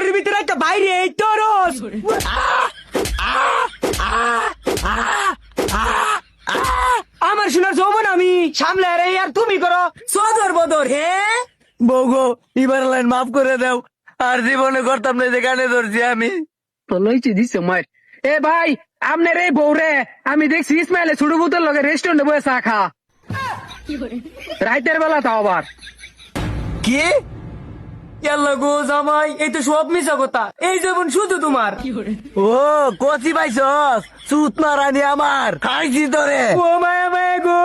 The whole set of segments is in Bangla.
ঘরের ভিতরে একটা বাইরে এই তরস আমার শোনার যৌবন আমি সামলে রে আর তুমি করো সদর বদর হে বউগো এবার লাইন মাফ করে দাও আর জীবনে করতাম না যেখানে ধরছি আমি। তো লইছে দিছে মার। এ ভাই আমনের এই বউ রে আমি দেখছি ইসমাইলে ছোট বোতল লগে রেস্টুরেন্টে বসে চা খা রাইতের বেলা তাও আবার। কি আল্লাহ গো জামাই এই তো সব মিশা কথা এই জীবন শুধু তোমার ও কচি পাইছস সুত মারানি আমার খাইছি তোরে। ও মায়া মায়া গো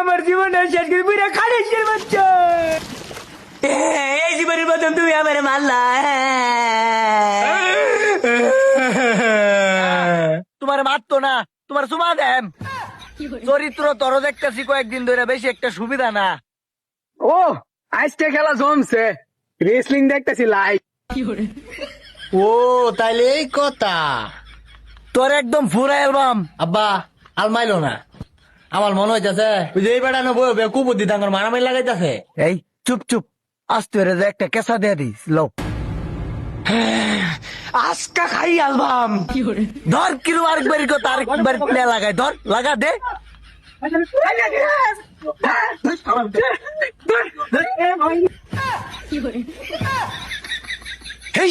আমার জীবনটা শেষ করে পুরা খাড়েছের বাচ্চা এই জীবনের প্রথম তুমি আমার মারলা তোমার মারতো না তোমার সুমা দেম চরিত্র তর দেখতেছি কয়েকদিন ধরে বেশি একটা সুবিধা না। ও আজকে খেলা জমছে রেসলিং দেখতেছি লাইভ। ও তাইলে এই কথা। তোর একদম ফুরা অ্যালবাম আব্বা আলমাইলো না আমার মনে হইতাছে ওই যে এই বেড়ানো বই কুবুদ্ধি তাঙ্গর মারামারি লাগাইতাছে। এই চুপ চুপ আস্তে রে যে একটা কেঁচা দিয়ে দিস লো আজকা খাই অ্যালবাম ধর কিলো আরেকবারই কথা আরেকবার প্লে লাগাই ধর লাগা দে হেই